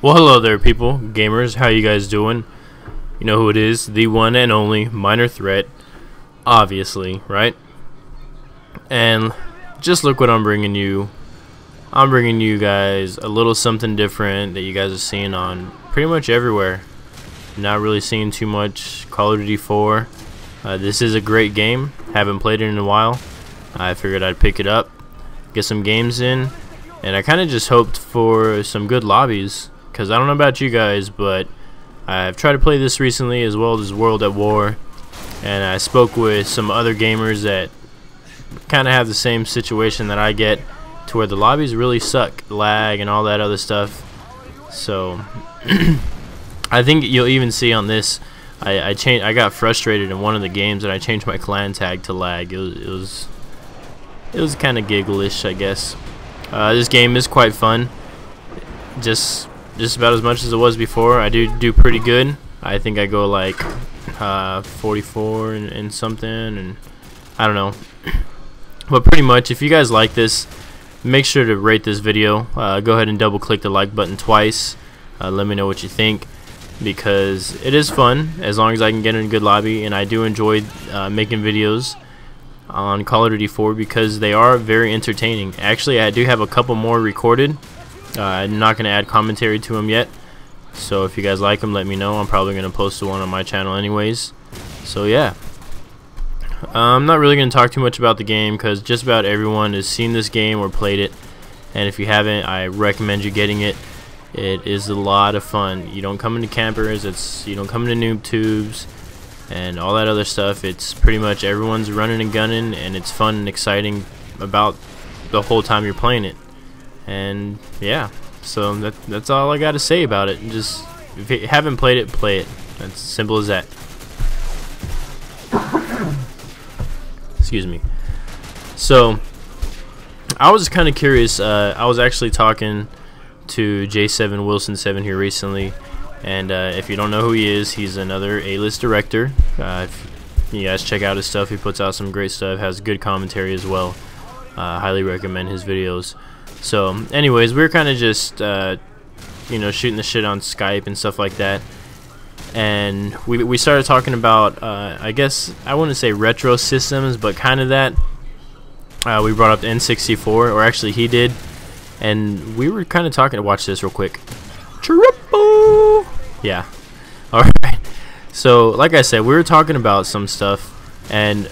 Well, hello there, people, gamers. How you guys doing? You know who it is, the one and only M1nUrThr3t, obviously, right? And just look what I'm bringing you. I'm bringing you guys a little something different that you guys are seeing on pretty much everywhere. Not really seeing too much Call of Duty 4. This is a great game. Haven't played it in a while. I figured I'd pick it up, get some games in, and I kind of just hoped for some good lobbies. Because I don't know about you guys, but I've tried to play this recently as well as World at War, and I spoke with some other gamers that kind of have the same situation that I get, to where the lobbies really suck, lag and all that other stuff. So I think you'll even see on this, I got frustrated in one of the games and I changed my clan tag to lag. It was kind of giggle-ish, I guess. This game is quite fun. Just about as much as it was before. I do pretty good. I think I go like 44 and something, and I don't know. But pretty much, if you guys like this, make sure to rate this video. Go ahead and double click the like button twice. Let me know what you think, because it is fun as long as I can get in a good lobby, and I do enjoy making videos on Call of Duty 4 because they are very entertaining. Actually, I do have a couple more recorded. I'm not going to add commentary to them yet, so if you guys like them, let me know. I'm probably going to post one on my channel anyways. So yeah, I'm not really going to talk too much about the game because just about everyone has seen this game or played it, and if you haven't, I recommend you getting it. It is a lot of fun. You don't come into campers, you don't come into noob tubes and all that other stuff. It's pretty much everyone's running and gunning, and it's fun and exciting about the whole time you're playing it. And yeah, so that's all I got to say about it. Just, if you haven't played it, play it. That's simple as that. Excuse me. So I was kind of curious. I was actually talking to J7 Wilson 7 here recently, and if you don't know who he is, he's another A-list director. If you guys check out his stuff, he puts out some great stuff, has good commentary as well. Highly recommend his videos. So anyways, we were kind of just shooting the shit on Skype and stuff like that, and we started talking about I guess I wouldn't say retro systems, but kind of that. We brought up the N64, or actually he did, and we were kind of talking. Watch this real quick. Triple. Yeah. All right. So like I said, we were talking about some stuff, and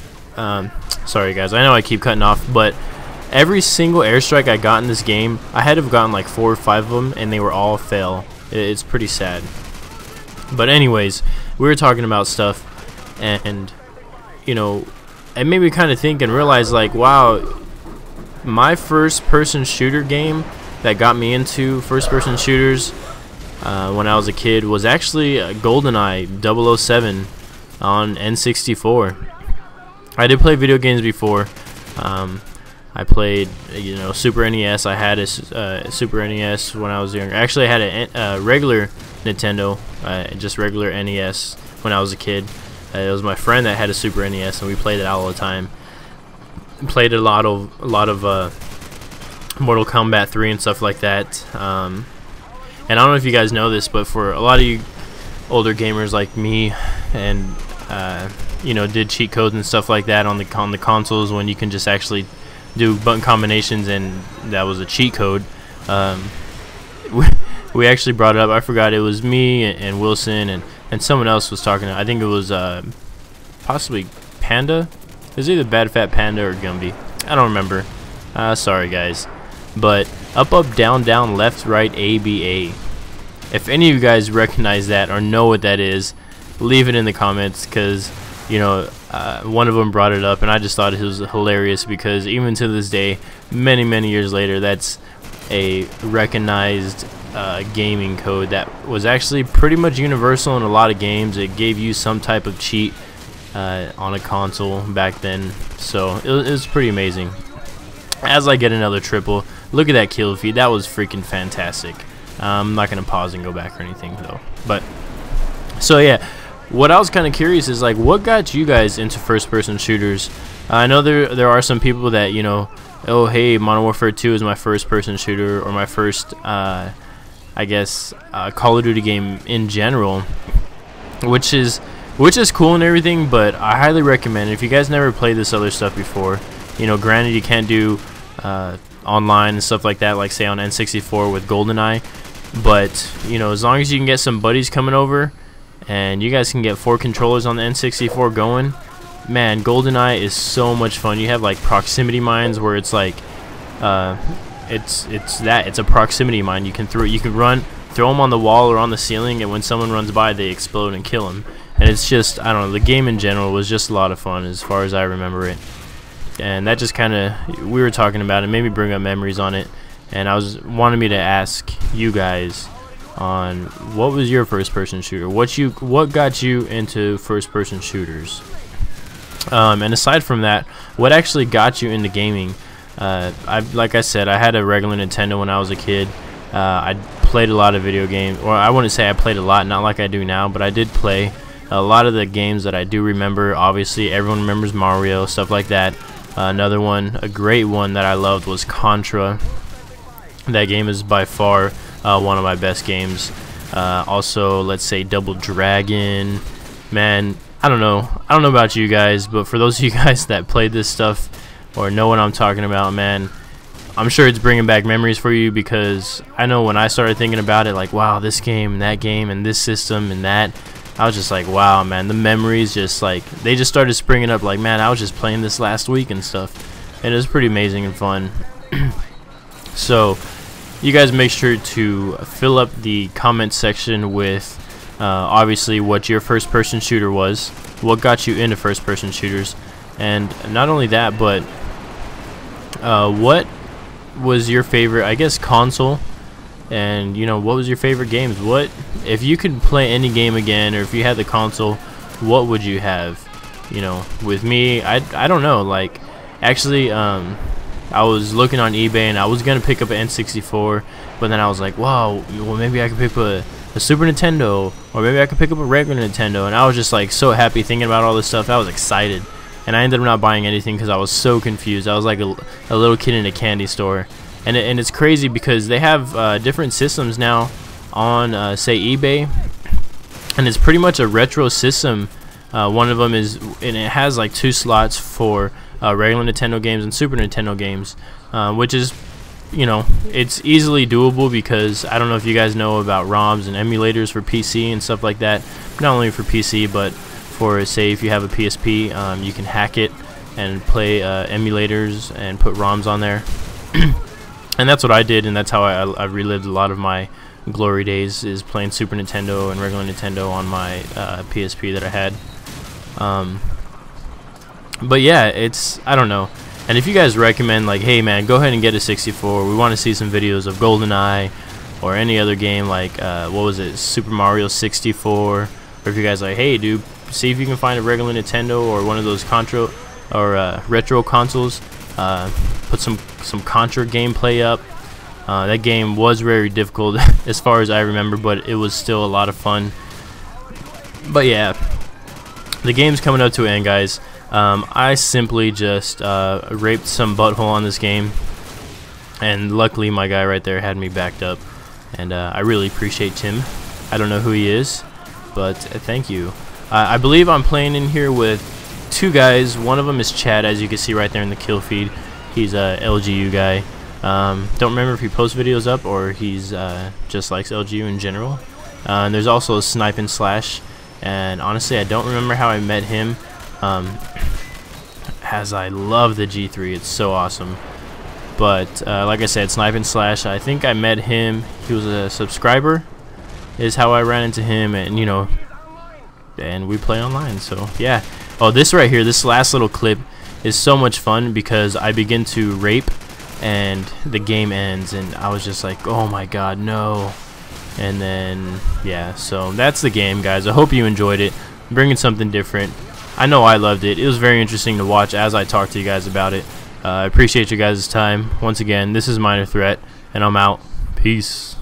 sorry guys, I know I keep cutting off, but every single airstrike I got in this game, I had to have gotten like 4 or 5 of them, and they were all fail. It's pretty sad. But anyways, we were talking about stuff, and you know, it made me kind of think and realize, like, wow, my first-person shooter game that got me into first-person shooters when I was a kid was actually GoldenEye 007 on N64. I did play video games before. I played, Super NES. I had a Super NES when I was younger. Actually, I had a regular Nintendo, just regular NES when I was a kid. It was my friend that had a Super NES, and we played it all the time. Played a lot of Mortal Kombat 3 and stuff like that. And I don't know if you guys know this, but for a lot of you older gamers like me, and did cheat codes and stuff like that on the consoles when you can just actually do button combinations, and that was a cheat code. We actually brought it up. I forgot, it was me and Wilson and someone else was talking. I think it was possibly Panda. It was either Bad Fat Panda or Gumby. I don't remember. Sorry guys. But up, down, down, left, right, A, B, A. If any of you guys recognize that or know what that is, leave it in the comments, because one of them brought it up, and I just thought it was hilarious, because even to this day, many years later, that's a recognized gaming code that was actually pretty much universal in a lot of games. It gave you some type of cheat on a console back then, so it was pretty amazing. As I get another triple, look at that kill feed. That was freaking fantastic. I'm not going to pause and go back or anything though. But so yeah, what I was kind of curious is, like, what got you guys into first-person shooters? I know there are some people that, oh hey, Modern Warfare 2 is my first-person shooter, or my first I guess, Call of Duty game in general, which is cool and everything. But I highly recommend, if you guys never played this other stuff before, you know, granted you can't do online and stuff like that, like say on N64 with GoldenEye, but you know, as long as you can get some buddies coming over and you guys can get 4 controllers on the N64 going, man, GoldenEye is so much fun. You have like proximity mines where it's like it's a proximity mine. You can throw them on the wall or on the ceiling, and when someone runs by they explode and kill them. And it's just, I don't know, the game in general was just a lot of fun as far as I remember it. And that just kind of, we were talking about it, made me bring up memories on it. And wanted me to ask you guys on what was your first person shooter, what got you into first person shooters, and aside from that, what actually got you into gaming. Like I said, I had a regular Nintendo when I was a kid. I played a lot of video games, or I wouldn't say I played a lot, not like I do now, but I did play a lot of the games that I do remember. Obviously everyone remembers Mario, stuff like that. Another one, a great one that I loved, was Contra. That game is by far one of my best games. Also, let's say Double Dragon. Man, I don't know about you guys, but for those of you guys that played this stuff or know what I'm talking about, man, I'm sure it's bringing back memories for you, because I know when I started thinking about it, like, wow, this game and that game and this system and that, I was just like, wow, man, the memories just like, they just started springing up, like, man, I was just playing this last week and stuff, and it was pretty amazing and fun. So you guys make sure to fill up the comment section with obviously what your first person shooter was, what got you into first person shooters, and not only that, but what was your favorite, I guess, console. And you know, what was your favorite games? What, if you could play any game again, or if you had the console, what would you have? You know, with me, I don't know, like, actually I was looking on eBay and I was gonna pick up an N64, but then I was like, wow, well, maybe I could pick up a Super Nintendo, or maybe I could pick up a regular Nintendo. And I was just like so happy thinking about all this stuff. I was excited, and I ended up not buying anything because I was so confused. I was like a little kid in a candy store. And it's crazy because they have different systems now on, say, eBay, and it's pretty much a retro system. One of them is, and it has like 2 slots for regular Nintendo games and Super Nintendo games, which is, you know, it's easily doable, because I don't know if you guys know about ROMs and emulators for PC and stuff like that. Not only for PC, but for, say, if you have a PSP, you can hack it and play emulators and put ROMs on there. And that's what I did, and that's how I relived a lot of my glory days, is playing Super Nintendo and regular Nintendo on my PSP that I had. But yeah, it's, I don't know. And if you guys recommend, like, hey man, go ahead and get a 64, we want to see some videos of GoldenEye or any other game, like what was it, Super Mario 64, or if you guys like, hey dude, see if you can find a regular Nintendo or one of those Contra or retro consoles, put some Contra gameplay up. That game was very difficult as far as I remember, but it was still a lot of fun. But yeah, the game's coming up to an end, guys. I simply just raped some butthole on this game, and luckily my guy right there had me backed up, and I really appreciate Tim. I don't know who he is, but thank you. I believe I'm playing in here with 2 guys. One of them is Chad, as you can see right there in the kill feed. He's a LGU guy. Don't remember if he posts videos up or he's just likes LGU in general. And there's also a Snipe and Slash, and honestly I don't remember how I met him, as I love the G3, it's so awesome. But like I said, Snipe and Slash, I think I met him, he was a subscriber is how I ran into him, and you know, and we play online. So yeah. Oh, this right here, this last little clip is so much fun because I begin to rape and the game ends, and I was just like, oh my god, no. And then yeah, so that's the game, guys. I hope you enjoyed it. I'm bringing something different. I know I loved it. It was very interesting to watch as I talked to you guys about it. I appreciate you guys' time. Once again, this is M1nUrThr3t, and I'm out. Peace.